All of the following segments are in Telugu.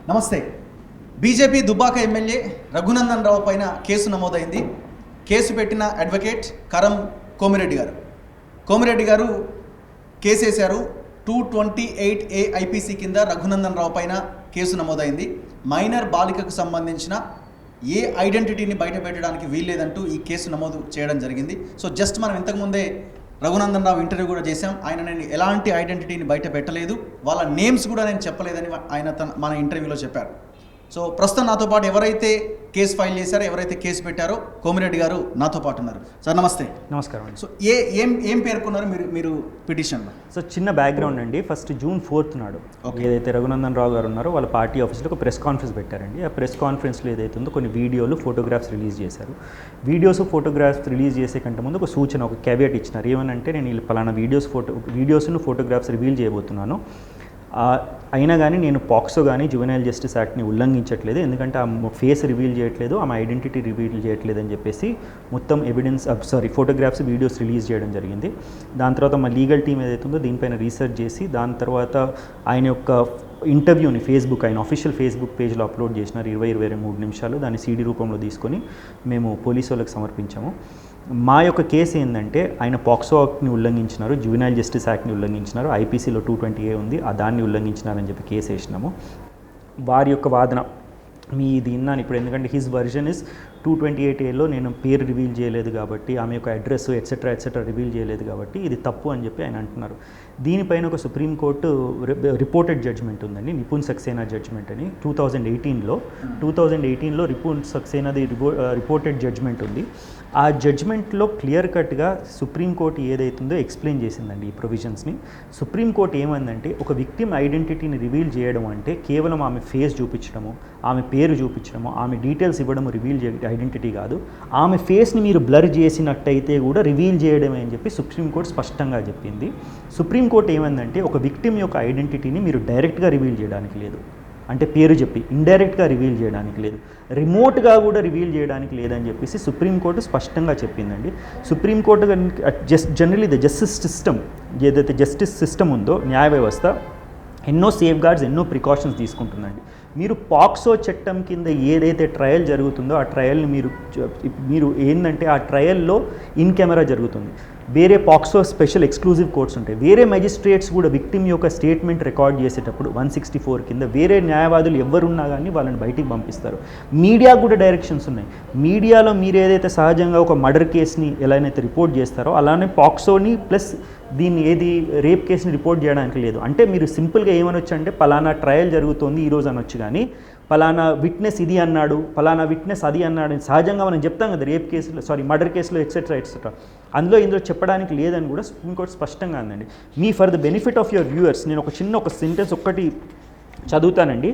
నమస్తే. బీజేపీ దుబ్బాక ఎమ్మెల్యే రఘునందన్ రావు పైన కేసు నమోదైంది. కేసు పెట్టిన అడ్వకేట్ కరం కోమిరెడ్డి గారు కేసు వేశారు. 228A ఐపీసీ కింద రఘునందన్ రావు పైన కేసు నమోదైంది. మైనర్ బాలికకు సంబంధించిన ఏ ఐడెంటిటీని బయట పెట్టడానికి వీల్లేదంటూ ఈ కేసు నమోదు చేయడం జరిగింది. సో జస్ట్ మనం ఇంతకుముందే రఘునందన్ రావు ఇంటర్వ్యూ కూడా చేశాం. నేను ఎలాంటి ఐడెంటిటీని బయట పెట్టలేదు, వాళ్ళ నేమ్స్ కూడా నేను చెప్పలేదని ఆయన మన ఇంటర్వ్యూలో చెప్పారు. సో ప్రస్తుతం నాతో పాటు ఎవరైతే కేసు ఫైల్ చేశారో, ఎవరైతే కేసు పెట్టారో కోమిరెడ్డి గారు నాతో పాటు ఉన్నారు. సార్ నమస్తే. నమస్కారం అండి. సో ఏం పేర్కొన్నారు మీరు పిటిషన్లో? సో చిన్న బ్యాక్గ్రౌండ్ అండి. ఫస్ట్ June 4th నాడు ఏదైతే రఘునందన్ రావు గారు ఉన్నారో వాళ్ళ పార్టీ ఆఫీస్లో ఒక ప్రెస్ కాన్ఫరెన్స్ పెట్టారండి. ఆ ప్రెస్ కాన్ఫరెన్స్లో ఏదైతే ఉందో కొన్ని వీడియోలు, ఫోటోగ్రాఫ్స్ రిలీజ్ చేశారు. ఫోటోగ్రాఫ్స్ రిలీజ్ చేసే కంటే ముందు ఒక సూచన, ఒక క్యావియట్ ఇచ్చినారు. ఏమనంటే, నేను ఇలా పలానా వీడియోస్ను ఫోటోగ్రాఫ్స్ రివీల్ చేయబోతున్నాను, అయినా కానీ నేను పాక్సో కానీ జువెనైల్ జస్టిస్ యాక్ట్ని ఉల్లంఘించట్లేదు, ఎందుకంటే ఆ ఫేస్ రివీల్ చేయట్లేదు, ఆమె ఐడెంటిటీ రివీల్ చేయట్లేదు అని చెప్పేసి మొత్తం ఫోటోగ్రాఫ్స్, వీడియోస్ రిలీజ్ చేయడం జరిగింది. దాని తర్వాత మా లీగల్ టీం ఏదైతే ఉందో దీనిపైన రీసెర్చ్ చేసి దాని తర్వాత ఆయన యొక్క ఇంటర్వ్యూని ఆయన అఫీషియల్ ఫేస్బుక్ పేజ్లో అప్లోడ్ చేసినారు. 23 నిమిషాలు. దాన్ని CD రూపంలో తీసుకొని మేము పోలీసు వాళ్ళకి సమర్పించాము. మా యొక్క కేసు ఏంటంటే, ఆయన పాక్సో యాక్ట్ని ఉల్లంఘించినారు, జువెనైల్ జస్టిస్ యాక్ట్ని ఉల్లంఘించినారు, ఐపీసీలో 220A ఉంది, దాన్ని ఉల్లంఘించినారని చెప్పి కేసు వేసినాము. వారి యొక్క వాదన ఇది విన్నాను ఇప్పుడు, ఎందుకంటే హిజ్ వర్జన్ ఇస్ 228Aలో నేను పేరు రివీల్ చేయలేదు కాబట్టి, ఆమె యొక్క అడ్రస్ ఎట్సెట్రా రివీల్ చేయలేదు కాబట్టి ఇది తప్పు అని చెప్పి ఆయన అంటున్నారు. దీనిపైన ఒక సుప్రీంకోర్టు రిపోర్టెడ్ జడ్జ్మెంట్ ఉందండి, నిపుణ్ సక్సేనా జడ్జ్మెంట్ అని. 2018లో నిపుణ్ సక్సేనాది రిపోర్టెడ్ జడ్జ్మెంట్ ఉంది. ఆ జడ్జ్మెంట్లో క్లియర్ కట్గా సుప్రీంకోర్టు ఏదైతుందో ఎక్స్ప్లెయిన్ చేసిందండి ఈ ప్రొవిజన్స్ని. సుప్రీంకోర్టు ఏమందంటే, ఒక విక్టిమ్ ఐడెంటిటీని రివీల్ చేయడం అంటే కేవలం ఆమె ఫేస్ చూపించడము, ఆమె పేరు చూపించడము, ఆమె డీటెయిల్స్ ఇవ్వడము రివీల్ ఐడెంటిటీ కాదు. ఆమె ఫేస్ని మీరు బ్లర్ చేసినట్టయితే కూడా రివీల్ చేయడమే అని చెప్పి సుప్రీంకోర్టు స్పష్టంగా చెప్పింది. సుప్రీంకోర్టు ఏమందంటే, ఒక విక్టిమ్ యొక్క ఐడెంటిటీని మీరు డైరెక్ట్గా రివీల్ చేయడానికి లేదు, అంటే పేరు చెప్పి ఇండైరెక్ట్గా రివీల్ చేయడానికి లేదు, రిమోట్గా కూడా రివీల్ చేయడానికి లేదని చెప్పేసి సుప్రీంకోర్టు స్పష్టంగా చెప్పిందండి. Supreme court generally the justice system, ఏదైతే జస్టిస్ సిస్టమ్ ఉందో, న్యాయ వ్యవస్థ ఎన్నో సేఫ్ గార్డ్స్, ఎన్నో ప్రికాషన్స్ తీసుకుంటుందండి. మీరు పాక్సో చట్టం కింద ఏదైతే ట్రయల్ జరుగుతుందో ఆ ట్రయల్ని మీరు ఏంటంటే, ఆ ట్రయల్లో ఇన్ కెమెరా జరుగుతుంది. వేరే పాక్సో స్పెషల్ ఎక్స్క్లూజివ్ కోర్ట్స్ ఉంటాయి. వేరే మెజిస్ట్రేట్స్ కూడా విక్టిమ్ యొక్క స్టేట్మెంట్ రికార్డ్ చేసేటప్పుడు 164 కింద వేరే న్యాయవాదులు ఎవరున్నా కానీ వాళ్ళని బయటికి పంపిస్తారు. మీడియా కూడా డైరెక్షన్స్ ఉన్నాయి. మీడియాలో మీరు ఏదైతే సహజంగా ఒక మర్డర్ కేసుని ఎలానైతే రిపోర్ట్ చేస్తారో, అలానే పాక్సోని ప్లస్ దీన్ని రేప్ కేసుని రిపోర్ట్ చేయడానికి లేదు. అంటే మీరు సింపుల్గా ఏమనొచ్చు అంటే, పలానా ట్రయల్ జరుగుతోంది ఈరోజు అనొచ్చు, కానీ పలానా విట్నెస్ ఇది అన్నాడు, పలానా విట్నెస్ అది అన్నాడు సహజంగా మనం చెప్తాం కదా రేప్ కేసులో, మర్డర్ కేసులో ఎక్సెట్రా. ఇందులో చెప్పడానికి లేదని కూడా సుప్రీంకోర్టు స్పష్టంగా అందండి. For the benefit of your viewers నేను ఒక సెంటెన్స్ ఒక్కటి చదువుతానండి.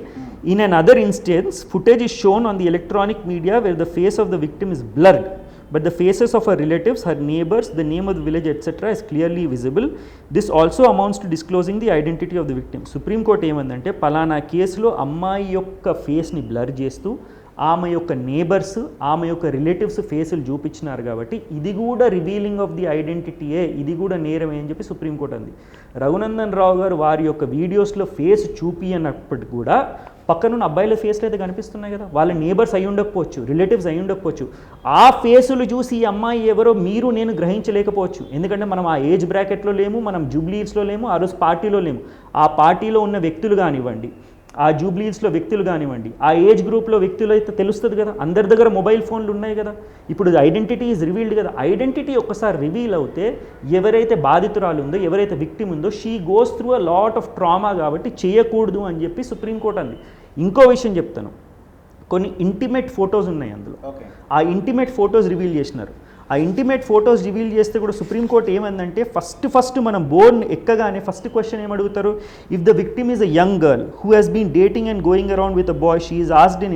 In another instance, footage is shown on the electronic media where the face of the victim is blurred, but the faces of her relatives, her neighbors, the name of the village, etc. is clearly visible. This also amounts to disclosing the identity of the victim. Supreme Court ఏమందంటే, పలానా కేసులో అమ్మాయి యొక్క ఫేస్ని బ్లర్ చేస్తూ ఆమె యొక్క నేబర్స్, ఆమె యొక్క రిలేటివ్స్ ఫేసులు చూపించినారు కాబట్టి ఇది కూడా రివీలింగ్ ఆఫ్ ది ఐడెంటిటీయే, ఇది కూడా నేరమే అని చెప్పి సుప్రీంకోర్టు అంది. రఘునందన్ రావు గారు వారి యొక్క వీడియోస్లో ఫేస్ చూపియనప్పటికీ కూడా పక్కనున్న అబ్బాయిల ఫేస్లు అయితే కనిపిస్తున్నాయి కదా, వాళ్ళ నేబర్స్ అయి ఉండకపోవచ్చు, రిలేటివ్స్ అయి ఉండకపోవచ్చు. ఆ ఫేసులు చూసి ఈ అమ్మాయి ఎవరో మీరు నేను గ్రహించలేకపోవచ్చు, ఎందుకంటే మనం ఆ ఏజ్ బ్రాకెట్లో లేము, మనం జూబ్లీస్లో లేము, ఆ రోజు పార్టీలో లేము. ఆ పార్టీలో ఉన్న వ్యక్తులు కానివ్వండి, ఆ జూబ్లీస్లో వ్యక్తులు కానివ్వండి, ఆ ఏజ్ గ్రూప్లో వ్యక్తులు అయితే తెలుస్తుంది కదా. అందరి దగ్గర మొబైల్ ఫోన్లు ఉన్నాయి కదా. ఇప్పుడు ఐడెంటిటీ ఈజ్ రివీల్డ్ కదా. ఐడెంటిటీ ఒక్కసారి రివీల్ అవుతే ఎవరైతే బాధితురాలు ఉందో, ఎవరైతే విక్టిమ్ ఉందో, she goes through a lot of trauma, కాబట్టి చేయకూడదు అని చెప్పి సుప్రీంకోర్టు అంది. ఇంకో విషయం చెప్తాను, కొన్ని ఇంటిమేట్ ఫొటోస్ ఉన్నాయి అందులో. ఆ ఇంటిమేట్ ఫొటోస్ రివీల్ చేసినారు. ఆ ఇంటిమేట్ ఫొటోస్ రివీల్ చేస్తే కూడా సుప్రీంకోర్టు ఏమందంటే, ఫస్ట్ మనం బోర్న్ ఎక్కగానే ఫస్ట్ క్వశ్చన్ ఏమడుగుతారు, if the victim is a young girl who has been dating and going around with a boy, she is asked in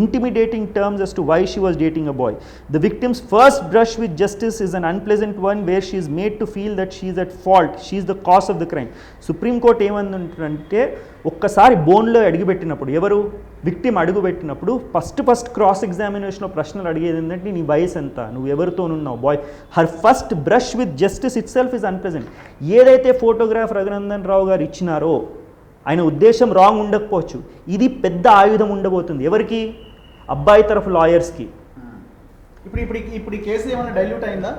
intimidating terms as to why she was dating a boy. The victim's first brush with justice is an unpleasant one where she is made to feel that she is at fault, she is the cause of the crime. Supreme court ఏమందంటే, ఒక్కసారి బోన్లో అడుగుపెట్టినప్పుడు, ఎవరు విక్టిమ్ అడుగుపెట్టినప్పుడు ఫస్ట్ క్రాస్ ఎగ్జామినేషన్లో ప్రశ్నలు అడిగేది ఏంటంటే, నీ వయసు ఎంత, నువ్వు ఎవరితోనున్నావు, boy. Her first brush with justice itself is unpleasant. ఏదైతే ఫోటోగ్రాఫ్ రఘునందన్ రావు గారు ఇచ్చినారో ఆయన ఉద్దేశం రాంగ్ ఉండకపోవచ్చు. ఇది పెద్ద ఆయుధం ఉండబోతుంది ఎవరికి? అబ్బాయి తరఫు లాయర్స్కి. ఇప్పుడు ఈ కేసు ఏమైనా డైల్యూట్ అయిందా?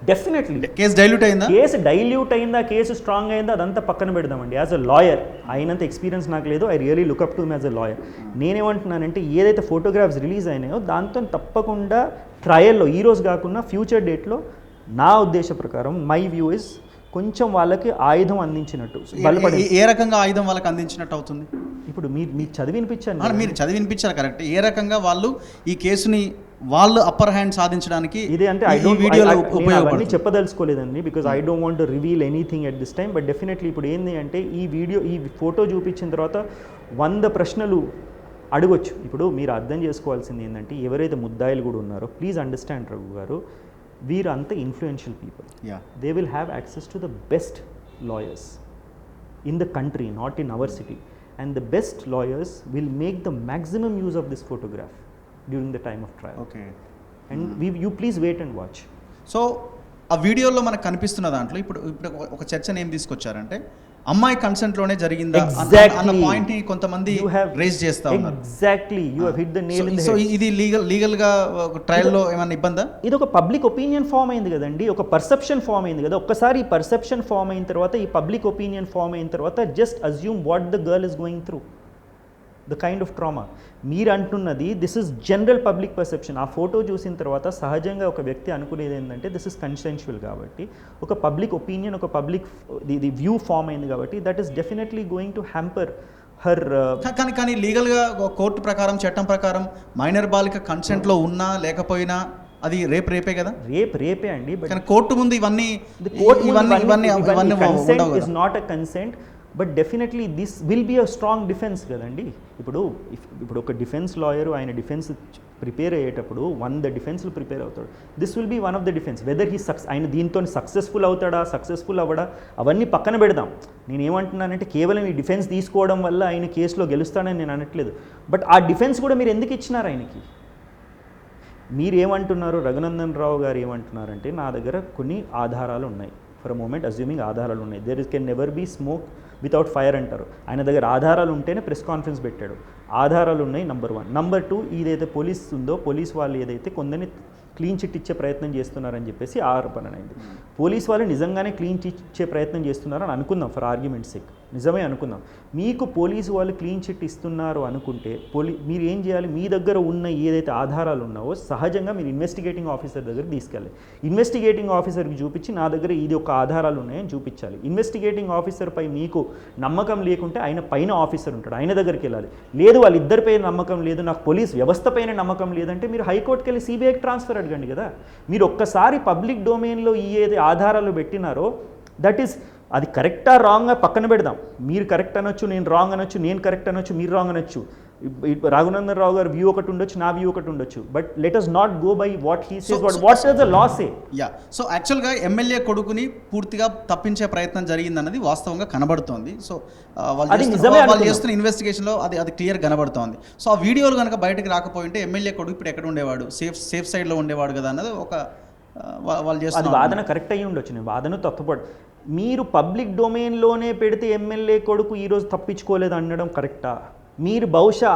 డెఫినెట్లీ కేసు డైల్యూట్ అయిందా? కేసు డైల్యూట్ అయిందా, కేసు స్ట్రాంగ్ అయిందా, అదంతా పక్కన పెడదామండి. యాజ్ అ లాయర్ అయినంత ఎక్స్పీరియన్స్ నాకు లేదు. I really look up to me as a lawyer. నేనేమంటున్నానంటే ఏదైతే ఫోటోగ్రాఫ్స్ రిలీజ్ అయినాయో దాంతో తప్పకుండా ట్రయల్లో ఈరోజు కాకుండా ఫ్యూచర్ డేట్లో నా ఉద్దేశ ప్రకారం మై వ్యూ ఇస్ కొంచెం వాళ్ళకి ఆయుధం అందించినట్టు. ఏ రకంగా ఆయుధం వాళ్ళకి అందించినట్టు అవుతుంది? ఇప్పుడు మీరు చదివినిపించాను, మీరు చదివినిపించారు కరెక్ట్. ఏ రకంగా వాళ్ళు ఈ కేసుని వాళ్ళు అప్పర్ హ్యాండ్ సాధించడానికి ఇదే అంటే ఐ డోంట్ అవన్నీ చెప్పదలుచుకోలేదండి, because I don't want to reveal anything at this time. But definitely ఇప్పుడు ఏంది అంటే ఈ ఫోటో చూపించిన తర్వాత 100 ప్రశ్నలు అడగొచ్చు. ఇప్పుడు మీరు అర్థం చేసుకోవాల్సింది ఏంటంటే ఎవరైతే ముద్దాయిలు కూడా ఉన్నారో ప్లీజ్ అండర్స్టాండ్ రఘు గారు, వీరు అంత influential people. They will have access to the best lawyers in the country, not in our city. And the best lawyers will make the maximum use of this photograph during the time of trial. Okay. And you please wait and watch. So ఆ వీడియోలో మనకు కనిపిస్తున్న దాంట్లో ఇప్పుడు ఒక చర్చను ఏం తీసుకొచ్చారంటే అమ్మాయి కన్సెంట్ లోనే జరిగిందా అన్న పాయింట్ ని కొంతమంది రేజ్ చేస్తా ఉన్నారు. Exactly you have hit the nail in the head. So ఇది లీగల్ గా ట్రయల్ లో ఏమైనా ఇబ్బందా? ఇది ఒక పబ్లిక్ ఒపీనియన్ ఫామ్ అయింది కదండి, ఒక పర్సెప్షన్ ఫామ్ అయింది కదా. ఒక్కసారి ఈ పర్సెప్షన్ ఫామ్ అయిన తర్వాత, ఈ పబ్లిక్ ఒపీనియన్ ఫామ్ అయిన తర్వాత just assume what the girl is going through, the kind of trauma. మీరు అంటున్నది this is general public perception. ఆ ఫోటో చూసిన తర్వాత సహజంగా ఒక వ్యక్తి అనుకునేది ఏంటంటే దిస్ ఇస్ కన్సెన్షువల్ కాబట్టి, ఒక పబ్లిక్ ఒపీనియన్, ఒక పబ్లిక్ ది వ్యూ ఫామ్ అయింది కాబట్టి that is definitely going to hamper her. కానీ లీగల్గా కోర్టు ప్రకారం, చట్టం ప్రకారం మైనర్ బాలిక కన్సెంట్లో ఉన్నా లేకపోయినా అది రేపే కదా? రేపే అండి. బట్ కోర్టు ముందు ఇవన్నీ consent is not a consent. But definitely this will be a strong defence కదండి. ఇప్పుడు ఒక డిఫెన్స్ లాయరు ఆయన డిఫెన్స్ ప్రిపేర్ అయ్యేటప్పుడు 100 డిఫెన్స్లు ప్రిపేర్ అవుతాడు. This will be one of the defence. Whether ఆయన దీంతో సక్సెస్ఫుల్ అవుతాడా, సక్సెస్ఫుల్ అవ్వడా, అవన్నీ పక్కన పెడదాం. నేను ఏమంటున్నానంటే కేవలం ఈ డిఫెన్స్ తీసుకోవడం వల్ల ఆయన కేసులో గెలుస్తాడని నేను అనట్లేదు. బట్ ఆ డిఫెన్స్ కూడా మీరు ఎందుకు ఇచ్చినారు ఆయనకి? మీరేమంటున్నారు, రఘునందన్ రావు గారు ఏమంటున్నారంటే నా దగ్గర కొన్ని ఆధారాలు ఉన్నాయి. ఫర్ అ మూమెంట్ అజ్యూమింగ్ ఆధారాలు ఉన్నాయి. There can never be smoke without fire అంటారు. ఆయన దగ్గర ఆధారాలు ఉంటేనే ప్రెస్ కాన్ఫరెన్స్ పెట్టాడు. ఆధారాలు ఉన్నాయి, నెంబర్ 1. నెంబర్ 2, ఏదైతే పోలీస్ ఉందో పోలీస్ వాళ్ళు ఏదైతే కొందరిని క్లీన్ చిట్ ఇచ్చే ప్రయత్నం చేస్తున్నారని చెప్పేసి ఆరోపణ అయింది. పోలీస్ వాళ్ళు నిజంగానే క్లీన్ చిట్ ఇచ్చే ప్రయత్నం చేస్తున్నారని అనుకుందాం, ఫర్ ఆర్గ్యుమెంట్ సేక్ నిజమే అనుకుందాం. మీకు పోలీసు వాళ్ళు క్లీన్ చిట్ ఇస్తున్నారు అనుకుంటే మీరు ఏం చేయాలి? మీ దగ్గర ఉన్న ఏదైతే ఆధారాలు ఉన్నావో సహజంగా మీరు ఇన్వెస్టిగేటింగ్ ఆఫీసర్ దగ్గర తీసుకెళ్ళాలి. ఇన్వెస్టిగేటింగ్ ఆఫీసర్కి చూపించి నా దగ్గర ఇది ఒక ఆధారాలు ఉన్నాయని చూపించాలి. ఇన్వెస్టిగేటింగ్ ఆఫీసర్పై మీకు నమ్మకం లేకుంటే ఆయన పైన ఆఫీసర్ ఉంటాడు, ఆయన దగ్గరికి వెళ్ళాలి. లేదు వాళ్ళిద్దరిపై నమ్మకం లేదు, నాకు పోలీస్ వ్యవస్థ పైన నమ్మకం లేదంటే మీరు హైకోర్టుకి వెళ్ళి సిబిఐకి ట్రాన్స్ఫర్ అడగండి కదా. మీరు ఒక్కసారి పబ్లిక్ డొమైన్లో ఏది ఆధారాలు పెట్టినారో దట్ ఈస్ అది కరెక్టా రాంగా పక్కన పెడదాం. మీరు కరెక్ట్ అనొచ్చు, నేను రాంగ్ అనొచ్చు, నేను కరెక్ట్ అనొచ్చు, మీరు రాంగ్ అనొచ్చు. రఘునందన్ రావు గారు వ్యూ ఒకటి ఉండొచ్చు, నా వ్యూ ఒకటి ఉండొచ్చు. But let us not go by what he says, what does the law say. So యాక్చువల్గా ఎమ్మెల్యే కొడుకుని పూర్తిగా తప్పించే ప్రయత్నం జరిగిందన్నది వాస్తవంగా కనబడుతోంది. సో వాళ్ళు చేస్తున్న ఇన్వెస్టిగేషన్లో అది క్లియర్ కనబడుతోంది. సో ఆ వీడియోలు కనుక బయటకు రాకపోయింటే ఎమ్మెల్యే కొడుకు ఇప్పుడు ఎక్కడ ఉండేవాడు? సేఫ్ సైడ్లో ఉండేవాడు కదా అన్నది ఒక వాళ్ళు చేస్తున్న వాదన కరెక్ట్ అయ్యి ఉండొచ్చు. నేను వాదన తప్పుపడు. మీరు పబ్లిక్ డొమైన్లోనే పెడితే ఎమ్మెల్యే కొడుకు ఈరోజు తప్పించుకోలేదు అనడం కరెక్టా? మీరు బహుశా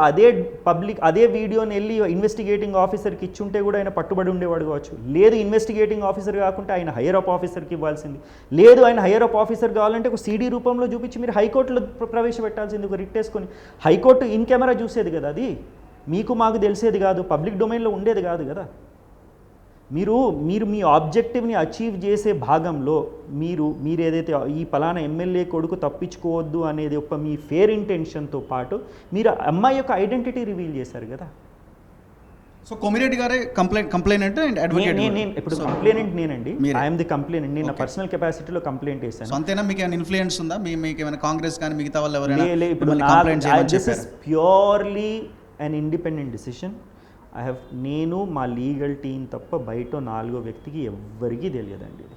అదే వీడియోని వెళ్ళి ఇన్వెస్టిగేటింగ్ ఆఫీసర్కి ఇచ్చుంటే కూడా ఆయన పట్టుబడి ఉండేవాడు కావచ్చు. లేదు ఇన్వెస్టిగేటింగ్ ఆఫీసర్ కాకుండా ఆయన హైయర్ అప్ ఆఫీసర్కి ఇవ్వాల్సింది. లేదు ఆయన హైయర్ అప్ ఆఫీసర్ కావాలంటే ఒక సీడీ రూపంలో చూపించి మీరు హైకోర్టులో ప్రవేశపెట్టాల్సింది, ఒక రిట్ వేసుకొని. హైకోర్టు ఇన్ కెమెరా చూసేది కదా, అది మీకు మాకు తెలిసేది కాదు, పబ్లిక్ డొమైన్లో ఉండేది కాదు కదా. మీరు మీ ఆబ్జెక్టివ్ని అచీవ్ చేసే భాగంలో మీరు ఏదైతే ఈ పలానా ఎమ్మెల్యే కొడుకు తప్పించుకోవద్దు అనేది ఒక మీ ఫేర్ ఇంటెన్షన్తో పాటు మీరు అమ్మాయి యొక్క ఐడెంటిటీ రివీల్ చేశారు కదా. సో కొమిరెడ్డి గారే కంప్లైంట్ అండ్ అడ్వకేట్. ఇప్పుడు కంప్లైనెంట్ నేనండి, ఐఎమ్ ది కంప్లైనెంట్. నేను నా పర్సనల్ కెపాసిటీలో కంప్లైంట్ చేశాను. అంతేనా? మీకు ఏమైనా ఇన్ఫ్లుయెన్స్ ఉందా? మీకు ఏమైనా కాంగ్రెస్ కానీ మిగతా వాళ్ళు ఎవరైనా? ఇప్పుడు this is purely an independent decision. నేను మా లీగల్ టీం తప్ప బయట 4వ వ్యక్తికి ఎవ్వరికీ తెలియదండి. ఇది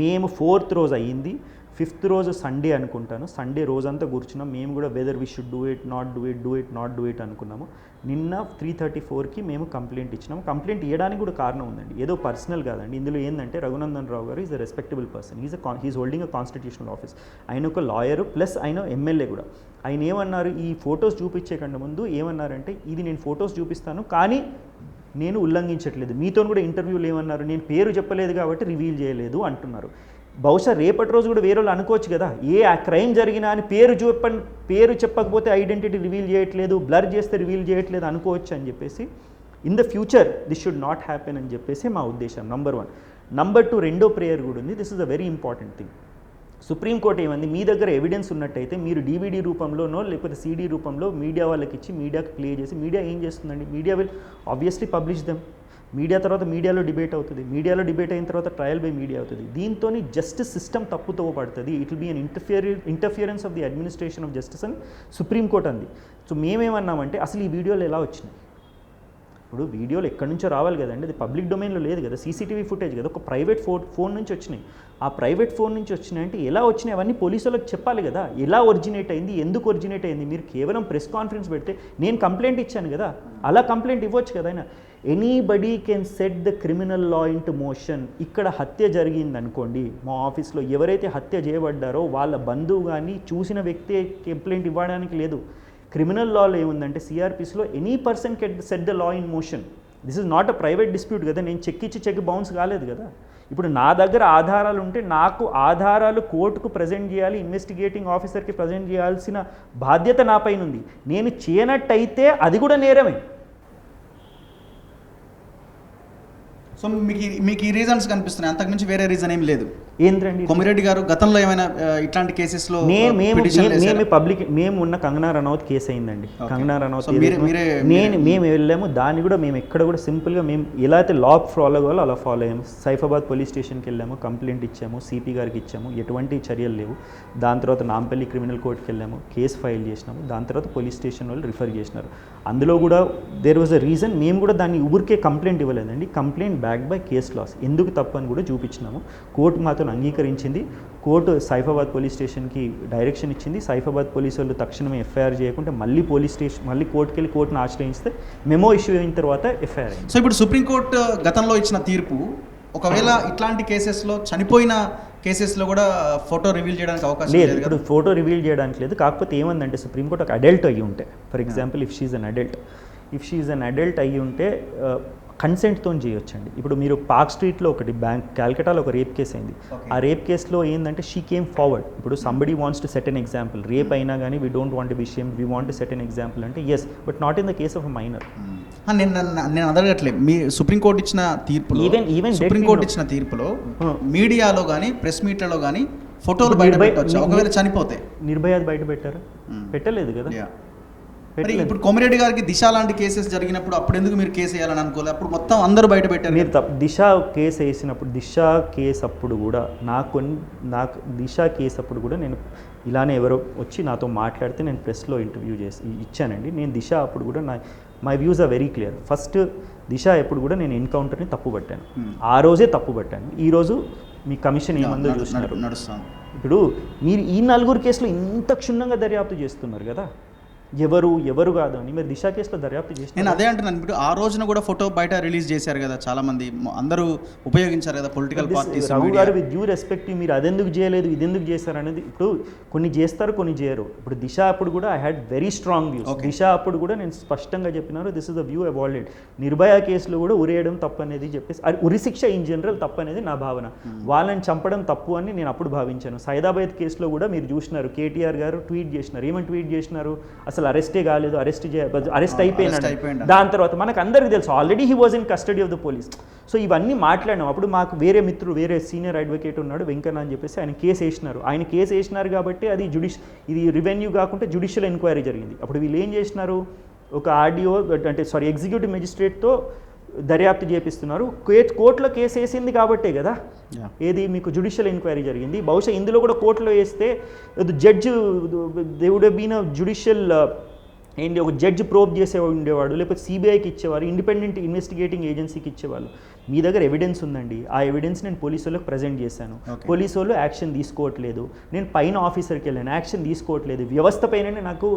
మేము 4th రోజు అయ్యింది. 5th రోజు సండే అనుకుంటాను, సండే రోజంతా కూర్చున్నాం మేము కూడా, whether we should do it not do it అనుకున్నాము. నిన్న 3:34కి మేము కంప్లైంట్ ఇచ్చినాము. కంప్లైంట్ ఇవ్వడానికి కూడా కారణం ఉందండి, ఏదో పర్సనల్ కాదండి. ఇందులో ఏంటంటే రఘునందన్ రావు గారు is a respectable person, he's holding a constitutional office. ఆయన ఒక లాయర్ ప్లస్ ఆయన ఎమ్మెల్యే కూడా. ఆయన ఏమన్నారు, ఈ ఫొటోస్ చూపించే కంటే ముందు ఏమన్నారంటే, ఇది నేను ఫొటోస్ చూపిస్తాను కానీ నేను ఉల్లంఘించట్లేదు. మీతో కూడా ఇంటర్వ్యూలు ఏమన్నారు, నేను పేరు చెప్పలేదు కాబట్టి రివీల్ చేయలేదు అంటున్నారు. బహుశా రేపటి రోజు కూడా వేరే వాళ్ళు అనుకోవచ్చు కదా, ఏ ఆ క్రైమ్ జరిగినా అని పేరు చెప్పకపోతే ఐడెంటిటీ రివీల్ చేయట్లేదు, బ్లర్ చేస్తే రివీల్ చేయట్లేదు అనుకోవచ్చు అని చెప్పేసి, in the future this should not happen అని చెప్పేసి మా ఉద్దేశం. నంబర్ 1. నంబర్ 2, రెండో ప్రేయర్ కూడా ఉంది. This is a very important thing. Supreme court ఏమంది, మీ దగ్గర ఎవిడెన్స్ ఉన్నట్టయితే మీరు DVD రూపంలోనో లేకపోతే CD రూపంలో మీడియా వాళ్ళకి ఇచ్చి మీడియాకి ప్లే చేసి, మీడియా ఏం చేస్తుందండి, media will obviously publish them. Media తర్వాత మీడియాలో డిబేట్ అవుతుంది, మీడియాలో డిబేట్ అయిన తర్వాత ట్రయల్ బై మీడియా అవుతుంది. దీంతో జస్టిస్ సిస్టమ్ తప్పుతో పడుతుంది. It will be an interference of the administration of justice అని సుప్రీంకోర్టు అంది. సో మేమేమన్నామంటే, అసలు ఈ వీడియోలు ఎలా వచ్చినాయి? ఇప్పుడు వీడియోలు ఎక్కడి నుంచో రావాలి కదండి, అది పబ్లిక్ డొమైన్లో లేదు కదా, CCTV ఫుటేజ్ కదా, ఒక ప్రైవేట్ ఫోన్ నుంచి వచ్చినాయి. ఆ ప్రైవేట్ ఫోన్ నుంచి వచ్చినాయంటే ఎలా వచ్చినాయి అవన్నీ పోలీసులకు చెప్పాలి కదా, ఎలా ఒరిజినేట్ అయింది, ఎందుకు ఒరిజినేట్ అయింది. మీరు కేవలం ప్రెస్ కాన్ఫరెన్స్ పెడితే నేను కంప్లైంట్ ఇచ్చాను కదా, అలా కంప్లైంట్ ఇవ్వచ్చు కదా. ఆయన anybody can set the criminal law into motion. ఇక్కడ హత్య జరిగింది అనుకోండి, మా ఆఫీస్లో ఎవరైతే హత్య చేయబడ్డారో వాళ్ళ బంధువు కానీ చూసిన వ్యక్తి కంప్లైంట్ ఇవ్వడానికి లేదు. క్రిమినల్ లాలో ఏముందంటే, CRPCలో any person can set the law in motion. This is not a private dispute కదా, నేను చెక్ బౌన్స్ కాలేదు కదా. ఇప్పుడు నా దగ్గర ఆధారాలు ఉంటే నాకు ఆధారాలు కోర్టుకు ప్రజెంట్ చేయాలి, ఇన్వెస్టిగేటింగ్ ఆఫీసర్కి ప్రజెంట్ చేయాల్సిన బాధ్యత నా పైన ఉంది. నేను చేయనట్టయితే అది కూడా నేరమే. సో మీకు ఈ రీజన్స్ కనిపిస్తున్నాయి, అంతకుమించి వేరే రీజన్ ఏం లేదు. ఏంటండి, కొమిరెడ్డి గారు గతంలో ఏమైనా ఇట్లాంటి కేసెస్లో మేము ఉన్న కంగనా రనౌత్ కేసు అయిందండి. కంగనా రనౌత్ మేము వెళ్ళాము, దాన్ని కూడా మేము ఎక్కడ కూడా సింపుల్గా మేము ఎలా అయితే లా ఫాలో అవ్వాలో అలా ఫాలో అయ్యాము. సైఫాబాద్ పోలీస్ స్టేషన్కి వెళ్ళాము, కంప్లైంట్ ఇచ్చాము, CP గారికి ఇచ్చాము, ఎటువంటి చర్యలు లేవు. దాని తర్వాత నాంపల్లి క్రిమినల్ కోర్టుకి వెళ్ళాము, కేసు ఫైల్ చేసినాము. దాని తర్వాత పోలీస్ స్టేషన్ వాళ్ళు రిఫర్ చేసినారు. అందులో కూడా దేర్ వాజ్ అ రీజన్. మేము కూడా దాన్ని ఊరికే కంప్లైంట్ ఇవ్వలేదండి, complaint back by case laws, ఎందుకు తప్పు అని కూడా చూపించినాము. కోర్టు మాతో అంగీకరించింది. కోర్టు సైఫాబాద్ పోలీస్ స్టేషన్కి డైరెక్షన్ ఇచ్చింది. సైఫాబాద్ పోలీసు వాళ్ళు తక్షణమే FIR చేయకుంటే మళ్ళీ మళ్ళీ కోర్టుకి వెళ్ళి కోర్టును ఆశ్రయిస్తే మెమో ఇష్యూ అయిన తర్వాత FIR అయింది. సో ఇప్పుడు సుప్రీంకోర్టు గతంలో ఇచ్చిన తీర్పు, ఒకవేళ ఇట్లాంటి కేసెస్లో చనిపోయిన కేసెస్లో కూడా ఫోటో రివీల్ చేయడానికి అవకాశం లేదు. ఇప్పుడు ఫోటో రివీల్ చేయడానికి లేదు. కాకపోతే ఏమందంటే, సుప్రీంకోర్టు ఒక అడల్ట్ అయ్యి ఉంటే, for example if she is an adult అయ్యి ఉంటే కన్సెంట్తో చేయొచ్చండి. ఇప్పుడు మీరు పార్క్ స్ట్రీట్లో ఒకటి క్యాల్కటాలో ఒక రేప్ కేసు అయింది. ఆ రేప్ కేసులో ఏంటంటే షీ కేమ్ ఫార్వర్డ్. ఇప్పుడు somebody wants to set an example, rape అయినా కానీ we don't want be shame, we want to set an example అంటే yes, but not in the case of a minor. నేను అడగట్లేదు, మీ సుప్రీంకోర్టు ఇచ్చిన తీర్పులో, సుప్రీంకోర్టు ఇచ్చిన తీర్పులో మీడియాలో కానీ ప్రెస్ మీట్లలో కానీ ఫోటోలు బయట పెట్టవచ్చు ఒకవేళ చనిపోతే. నిర్భయాది బయట పెట్టారు, పెట్టలేదు కదా. ఇప్పుడు కొమిరెడ్డి గారికి దిశ లాంటి కేసెస్ జరిగినప్పుడు అప్పుడు ఎందుకు మీరు కేసు వేయాలని అనుకోలేదు? అప్పుడు మొత్తం అందరూ బయట పెట్టారు. మీరు దిశ కేసు వేసినప్పుడు, దిశ కేసు అప్పుడు కూడా నాకు దిశ కేసు అప్పుడు కూడా నేను ఇలానే ఎవరో వచ్చి నాతో మాట్లాడితే నేను ప్రెస్లో ఇంటర్వ్యూ ఇచ్చానండి. నేను దిశ అప్పుడు కూడా my views are very clear. First Disha ఎప్పుడు కూడా నేను ఎన్కౌంటర్ని తప్పు పట్టాను, ఆ రోజే తప్పు పట్టాను. ఈరోజు మీ కమిషన్ ఏమందో చూస్తున్నారు. ఇప్పుడు మీరు ఈ 4 కేసులో ఇంత క్షుణ్ణంగా దర్యాప్తు చేస్తున్నారు కదా, ఎవరు కాదు అని మీరు దిశ కేసులో దర్యాప్తు చేసి, నేను అదే అంటున్నాను. ఇప్పుడు ఆ రోజున కూడా ఫోటో బయట రిలీజ్ చేశారు కదా, చాలా మంది అందరూ ఉపయోగించారు కదా పొలిటికల్ పార్టీస్. రావు గారు, విత్ డ్యూ రెస్పెక్ట్, మీరు అదెందుకు చేయలేదు ఇదెందుకు చేశారు అనేది, ఇప్పుడు కొన్ని చేస్తారు కొన్ని చేయరు. ఇప్పుడు దిశ అప్పుడు కూడా I had very strong views. Disha అప్పుడు కూడా నేను స్పష్టంగా చెప్పినారు, this is the view avoided. Nirbhaya కేసులో కూడా ఉరేయడం తప్పు అనేది చెప్పేసి, ఉరి శిక్ష ఇన్ జనరల్ తప్పు అనేది నా భావన, వాళ్ళని చంపడం తప్పు అని నేను అప్పుడు భావించాను. సైదాబాద్ కేసులో కూడా మీరు చూసినారు, KTR గారు ట్వీట్ చేసినారు. ఏమని ట్వీట్ చేసినారు, అసలు అరెస్టే కాలేదు, అరెస్ట్ అయిపోయినాడు. దాని తర్వాత మనకు అందరికీ తెలుసు already he was in custody of the police. So ఇవన్నీ మాట్లాడినాం. అప్పుడు మాకు వేరే సీనియర్ అడ్వకేట్ ఉన్నాడు వెంకన్న అని చెప్పేసి, ఆయన కేసు వేసినారు కాబట్టి అది ఇది రెవెన్యూ కాకుండా జ్యుడిషియల్ ఎంక్వైరీ జరిగింది. అప్పుడు వీళ్ళు ఏం చేసినారు, ఒక ఎగ్జిక్యూటివ్ మెజిస్ట్రేట్తో దర్యాప్తు చేపిస్తున్నారు. కోర్టులో కేసు వేసింది కాబట్టే కదా ఏది మీకు జ్యుడిషియల్ ఎంక్వైరీ జరిగింది. బహుశా ఇందులో కూడా కోర్టులో వేస్తే judge they would have been a judicial ఒక జడ్జ్ ప్రోబ్ చేసే ఉండేవాడు, లేకపోతే CBIకి ఇచ్చేవారు, ఇండిపెండెంట్ ఇన్వెస్టిగేటింగ్ ఏజెన్సీకి ఇచ్చేవాళ్ళు. మీ దగ్గర ఎవిడెన్స్ ఉందండి, ఆ ఎవిడెన్స్ నేను పోలీసు వాళ్ళకి ప్రజెంట్ చేశాను, పోలీసు వాళ్ళు యాక్షన్ తీసుకోవట్లేదు, నేను పైన ఆఫీసర్కి వెళ్ళాను యాక్షన్ తీసుకోవట్లేదు, వ్యవస్థ పైననే నాకు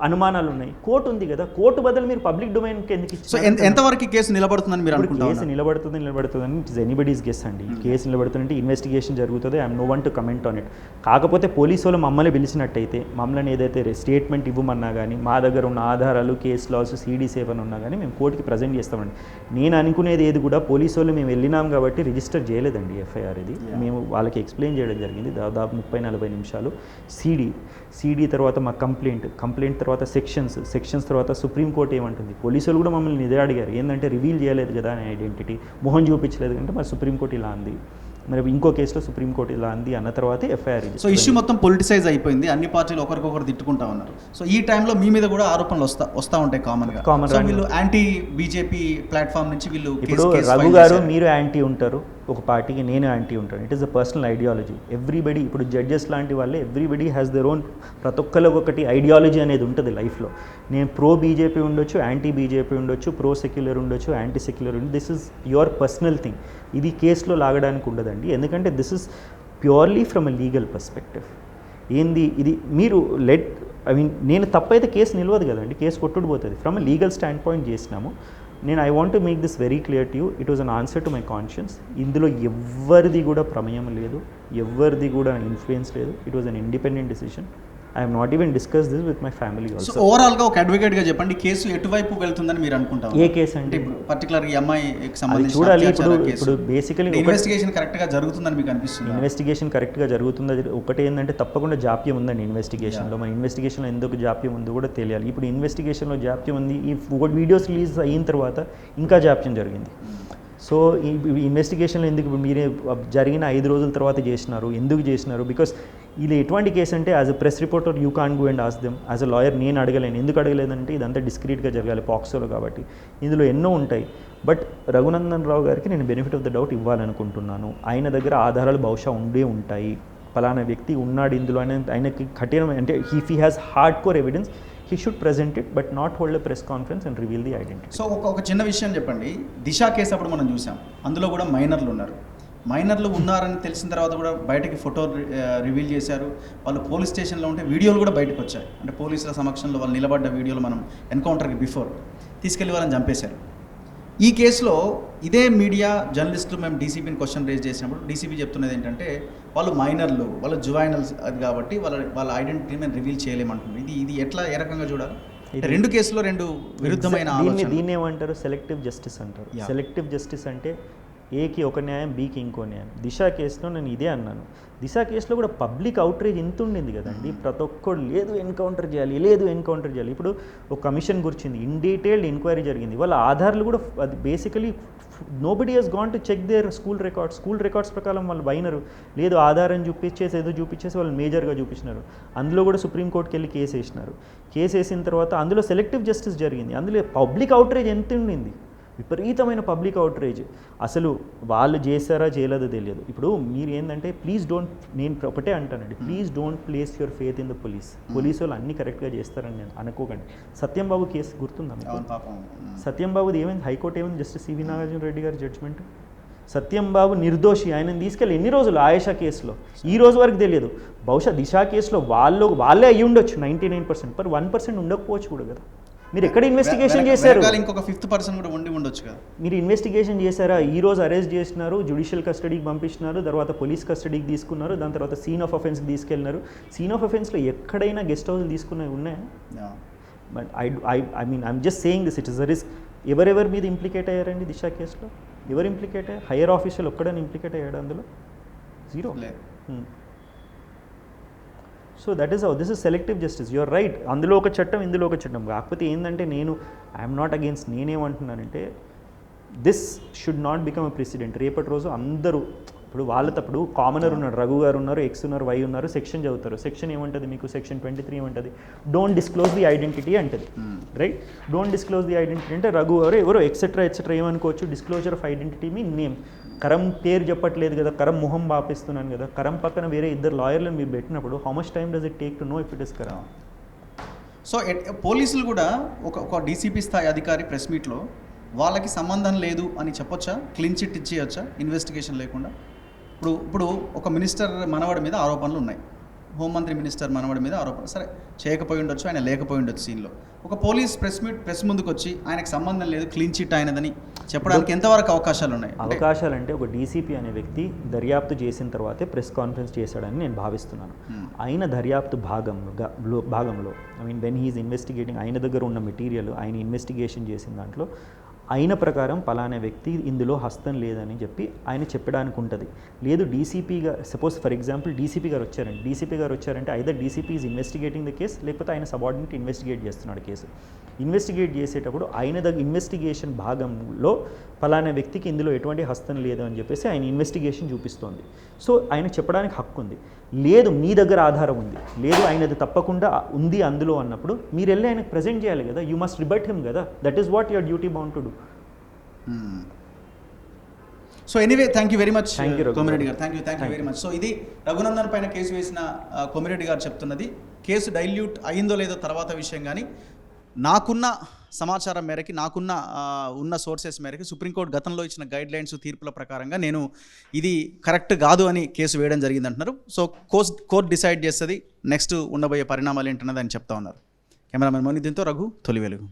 అనుమానాలు ఉన్నాయి, కోర్టు ఉంది కదా, కోర్టు బదులు మీరు పబ్లిక్ డొమైన్కి ఎందుకు సో ఎంతవరకు కేసు నిలబడుతుందని మీరు అనుకుంటున్నారు? కేసు నిలబడుతుందని ఇట్ ఇస్ ఎనీబడీస్ గెస్ అండి. కేసు నిలబడుతుందంటే ఇన్వెస్టిగేషన్ జరుగుతుంది, I'm no one to comment on it. కాకపోతే పోలీసు వాళ్ళు మమ్మల్ని పిలిచినట్టయితే, మమ్మల్ని ఏదైతే స్టేట్మెంట్ ఇవ్వమన్నా కానీ, మా దగ్గర ఉన్న ఆధారాలు, కేసు లాస్, సీడీస్ ఏమైనా ఉన్నా కానీ మేము కోర్టుకి ప్రజెంట్ చేస్తామండి. నేను అనుకునేది ఏది కూడా పోలీసు వాళ్ళు మేము వెళ్ళినాం కాబట్టి రిజిస్టర్ చేయలేదండి ఎఫ్ఐఆర్. ఇది మేము వాళ్ళకి ఎక్స్ప్లెయిన్ చేయడం జరిగింది దాదాపు 30-40 నిమిషాలు. సీడీ తర్వాత మా కంప్లైంట్ తర్వాత సెక్షన్స్ తర్వాత సుప్రీంకోర్టు ఏమంటుంది, పోలీసులు కూడా మమ్మల్ని ఇదే అడిగారు, ఏంటంటే రివీల్ చేయలేదు కదా అని ఐడెంటిటీ, మొహం చూపించలేదు అంటే మరి సుప్రీంకోర్టు ఇలా అంది, మరి ఇంకో కేసులో సుప్రీంకోర్టు ఇలా అంది అన్న తర్వాత ఎఫ్ఐఆర్. సో ఇష్యూ మొత్తం పొలిటిసైజ్ అయిపోయింది, అన్ని పార్టీలు ఒకరికొకరు తిట్టుకుంటా ఉన్నారు. సో ఈ టైంలో మీ మీద కూడా ఆరోపణలు వస్తూ ఉంటాయి కామన్గా. వీళ్ళు యాంటీ బీజేపీ ప్లాట్ఫామ్ నుంచి వీళ్ళు ఇప్పుడు రఘు గారు మీరు యాంటీ ఉంటారు ఒక పార్టీకి, నేను యాంటీ ఉంటాను. It is a personal ideology. Everybody ఇప్పుడు జడ్జెస్ లాంటి వాళ్ళే ఎవ్రీబడి హ్యాస్ దర్ ఓన్, ప్రతి ఒక్కరికి ఒకటి ఐడియాలజీ అనేది ఉంటుంది లైఫ్లో. నేను ప్రో బీజేపీ ఉండొచ్చు, యాంటీ బీజేపీ ఉండొచ్చు, ప్రో సెక్యులర్ ఉండొచ్చు, యాంటీ సెక్యులర్ ఉండొచ్చు. This is your personal thing. ఇది కేసులో లాగడానికి ఉండదండి, ఎందుకంటే this is purely from a legal perspective. ఏంది ఇది మీరు నేను తప్పైతే కేసు నిలవదు కదండి, కేసు కొట్టుకుపోతుంది. From a legal standpoint చేసినాము. I want to make this very clear to you. It was an answer to my conscience. ఇందులో ఎవ్వరిది కూడా ప్రమేయం లేదు, ఎవ్వరిది కూడా ఇన్ఫ్లుయెన్స్ లేదు. It was an independent decision. I have not even discussed this with my family also. So ఓవరాల్గా ఒక అడ్వకేట్గా చెప్పండి, కేసు ఎటువైపు వెళ్తుందని మీరు అనుకుంటారు? ఏ కేసు అంటే పర్టికులర్ ఈ అమ్మాయికి సంబంధించి చూడాలి. ఇప్పుడు బేసికలీ ఇన్వెస్టిగేషన్ కరెక్ట్గా జరుగుతుందని మీకు అనిపిస్తుంది? ఇన్వెస్టిగేషన్ కరెక్ట్గా జరుగుతుంది. ఒకటి ఏంటంటే తప్పకుండా జాప్యం ఉందండి ఇన్వెస్టిగేషన్లో. మన ఇన్వెస్టిగేషన్లో ఎందుకు జాప్యం ఉందో కూడా తెలియాలి. ఇప్పుడు ఇన్వెస్టిగేషన్లో జాప్యం ఉంది, ఈ వీడియోస్ రిలీజ్ అయిన తర్వాత ఇంకా జాప్యం జరిగింది. సో ఈ ఇన్వెస్టిగేషన్లో ఎందుకు మీరే జరిగిన 5 రోజుల తర్వాత చేసినారు, ఎందుకు చేసినారు? బికాస్ ఇది ఎటువంటి కేసు అంటే as a press reporter you can go and ask them. As a lawyer నేను అడగలేను. ఎందుకు అడగలేదంటే ఇదంతా డిస్క్రీట్గా జరగాలి పాక్సోలో కాబట్టి. ఇందులో ఎన్నో ఉంటాయి. బట్ రఘునందన్ రావు గారికి నేను బెనిఫిట్ ఆఫ్ ద డౌట్ ఇవ్వాలనుకుంటున్నాను. ఆయన దగ్గర ఆధారాలు బహుశా ఉంటాయి, ఫలానా వ్యక్తి ఉన్నాడు ఇందులో అని ఆయనకి కఠినమైన, అంటే if he has hard core evidence he should present it but not hold a press conference and reveal the identity. So ఒక చిన్న విషయం చెప్పండి, దిశా కేసు అప్పుడు మనం చూసాం, అందులో కూడా మైనర్లు ఉన్నారని తెలిసిన తర్వాత కూడా బయటకి ఫోటో రివీల్ చేశారు. వాళ్ళు పోలీస్ స్టేషన్లో ఉంటే వీడియోలు కూడా బయటకు వచ్చాయి, అంటే పోలీసుల సమక్షంలో వాళ్ళు నిలబడ్డ వీడియోలు మనం ఎన్కౌంటర్కి బిఫోర్ తీసుకెళ్లి వాళ్ళని చంపేశారు. ఈ కేసులో ఇదే మీడియా జర్నలిస్టులు మేము డీసీపీని క్వశ్చన్ రేజ్ చేసినప్పుడు డీసీపీ చెప్తున్నది ఏంటంటే వాళ్ళు మైనర్లు, వాళ్ళు జువైనల్స్ అది కాబట్టి వాళ్ళ ఐడెంటిటీ మేము రివీల్ చేయలేమంటున్నారు. ఇది ఎట్లా ఏ రకంగా చూడాలి? రెండు కేసులో రెండు విరుద్ధమైన ఆలోచన. దీన్ని ఏమంటారు? సెలెక్టివ్ జస్టిస్ అంటారు. సెలెక్టివ్ జస్టిస్ అంటే ఏకి ఒక న్యాయం, బీకి ఇంకో న్యాయం. దిశా కేసులో నేను ఇదే అన్నాను. దిశా కేసులో కూడా పబ్లిక్ అవుట్రేజ్ ఎంత ఉండింది కదండి. ప్రతి ఒక్కరు లేదు ఎన్కౌంటర్ చేయాలి. ఇప్పుడు ఒక కమిషన్ గుర్చింది, ఇన్ డీటెయిల్డ్ ఎంక్వైరీ జరిగింది. వాళ్ళ ఆధార్లు కూడా అది basically nobody has gone to check their school records ప్రకారం వాళ్ళు బైనరు లేదు, ఆధారం చూపించేసి వాళ్ళు మేజర్గా చూపించినారు. అందులో కూడా సుప్రీంకోర్టుకి వెళ్ళి కేసు వేసిన తర్వాత అందులో సెలెక్టివ్ జస్టిస్ జరిగింది. అందులో పబ్లిక్ అవుట్రేజ్ ఎంత ఉండింది, విపరీతమైన పబ్లిక్ అవుట్రేజ్. అసలు వాళ్ళు చేశారా చేయలేదో తెలియదు. ఇప్పుడు మీరు ఏంటంటే నేను ఒకటే అంటానండి, please don't place your faith in the police వాళ్ళు అన్నీ కరెక్ట్గా చేస్తారని నేను అనుకోకండి. సత్యంబాబు కేసు గుర్తుందా? సత్యంబాబుది ఏమైంది? హైకోర్టు ఏమైంది? జస్టిస్ సివి నాగార్జున రెడ్డి గారి జడ్జ్మెంట్. సత్యంబాబు నిర్దోషి, ఆయనను తీసుకెళ్ళి ఎన్ని రోజులు ఆయేషా కేసులో ఈ రోజు వరకు తెలియదు. బహుశా దిశా కేసులో వాళ్ళే అయ్యి ఉండొచ్చు 99%, ਪਰ 1% ఉండకపోవచ్చు కూడా కదా. మీరు ఎక్కడ ఇన్వెస్టిగేషన్ చేశారు? ఇంకొక 5% కూడా ఉండొచ్చు కదా. మీరు ఇన్వెస్టిగేషన్ చేశారా? ఈ రోజు అరెస్ట్ చేసినారు, జ్యుడిషియల్ కస్టడీకి పంపించినారు, తర్వాత పోలీస్ కస్టడీకి తీసుకున్నారు, దాని తర్వాత సీన్ ఆఫ్ అఫెన్స్కి తీసుకెళ్ళినారు. సీన్ ఆఫ్ అఫెన్స్లో ఎక్కడైనా గెస్ట్ హౌస్లు తీసుకున్నవి ఉన్నాయా? But I'm just saying this, it is a risk. ఎవరెవరి మీద ఇంప్లికేట్ అయ్యారండి దిశా కేసులో? ఎవరు ఇంప్లికేట్ అయ్యారు? హైయర్ ఆఫీషియల్ ఒక్కడని ఇంప్లికేట్ అయ్యాడు అందులో? Zero. So that is this is selective justice. You're right, అందులో ఒక చట్టం ఇందులో ఒక చట్టం. కాకపోతే ఏంటంటే ఐఎమ్ నాట్ అగేన్స్ట్. నేనేమంటున్నానంటే this should not become a president. రేపటి రోజు అందరూ ఇప్పుడు వాళ్ళతప్పుడు కామనర్ ఉన్నాడు, రఘు గారు ఉన్నారు, ఎక్స్ ఉన్నారు, వై ఉన్నారు, సెక్షన్ చదువుతారు. సెక్షన్ ఏమంటుంది మీకు? సెక్షన్ 23 ఏమంటుంది? డోంట్ డిస్క్లోజ్ ది ఐడెంటిటీ అంటది, right? Don't disclose the identity అంటే రఘు గారు ఎవరో ఎక్సెట్రా ఏమనుకోవచ్చు. డిస్క్లోజర్ ఆఫ్ ఐడెంటిటీ మీ నేమ్. కరం పేరు చెప్పట్లేదు కదా, కరం మొహం బాపిస్తున్నాను కదా. కరం పక్కన వేరే 2 లాయర్లను మీరు పెట్టినప్పుడు how much time does it take to know if it is Karam? So పోలీసులు కూడా ఒక డీసీపీ స్థాయి అధికారి ప్రెస్ మీట్లో వాళ్ళకి సంబంధం లేదు అని చెప్పొచ్చా? క్లీన్ చిట్ ఇచ్చేయచ్చా ఇన్వెస్టిగేషన్ లేకుండా? ఇప్పుడు ఒక మినిస్టర్ మనవడి మీద ఆరోపణలు ఉన్నాయి, హోంమంత్రి మినిస్టర్ మనవడి మీద ఆరోపణ, సరే చేయకపోయి ఉండొచ్చు, ఆయన లేకపోయి ఉండొచ్చు సీన్లో. ఒక పోలీస్ ప్రెస్ ముందుకు వచ్చి ఆయనకు సంబంధం లేదు, క్లీన్ చిట్ ఆయనదని చెప్పడానికి ఎంతవరకు అవకాశాలు ఉన్నాయి? అవకాశాలంటే ఒక డీసీపీ అనే వ్యక్తి దర్యాప్తు చేసిన తర్వాతే ప్రెస్ కాన్ఫరెన్స్ చేశాడని నేను భావిస్తున్నాను. ఆయన దర్యాప్తు భాగంలో I mean when he's investigating, ఆయన దగ్గర ఉన్న మెటీరియల్ ఆయన ఇన్వెస్టిగేషన్ చేసిన దాంట్లో అయిన ప్రకారం పలానా వ్యక్తి ఇందులో హస్తం లేదని చెప్పి ఆయన చెప్పడానికి ఉంటుంది. లేదు డీసీపీగా సపోజ్ ఫర్ ఎగ్జాంపుల్ డీసీపీ గారు వచ్చారంటే either DCP is investigating the case, లేకపోతే ఆయన సబార్డినేట్ ఇన్వెస్టిగేట్ చేస్తున్నాడు కేసు. ఇన్వెస్టిగేట్ చేసేటప్పుడు ఆయన దగ్గర ఇన్వెస్టిగేషన్ భాగంలో పలానా వ్యక్తికి ఇందులో ఎటువంటి హస్తం లేదు అని చెప్పేసి ఆయన ఇన్వెస్టిగేషన్ చూపిస్తోంది. సో ఆయన చెప్పడానికి హక్కు ఉంది. లేదు మీ దగ్గర ఆధారం ఉంది, లేదు ఆయనది తప్పకుండా ఉంది అందులో అన్నప్పుడు మీరు వెళ్ళి ఆయనకు ప్రజెంట్ చేయాలి కదా, యూ మస్ట్ రిబట్ హిమ్ కదా, that is what your duty bound to do. So anyway thank you very much Thank you, Komireddy garu, thank you very much. So ఇది రఘునందన్ పైన కేసు వేసిన కోమిరెడ్డి గారు చెప్తున్నది. కేసు డైల్యూట్ అయిందో లేదో తర్వాత విషయం, కానీ నాకున్న సమాచారం మేరకి, నాకున్న ఉన్న సోర్సెస్ మేరకి సుప్రీంకోర్టు గతంలో ఇచ్చిన గైడ్ లైన్స్ తీర్పుల ప్రకారంగా నేను ఇది కరెక్ట్ కాదు అని కేసు వేయడం జరిగింది అంటున్నారు. సో కోర్ట్ డిసైడ్ చేస్తుంది నెక్స్ట్ ఉండబోయే పరిణామాలు ఏంటన్నది అని చెప్తా ఉన్నారు. కెమెరామెన్ మోనిద్దీన్తో రఘు, తొలి వెలుగు.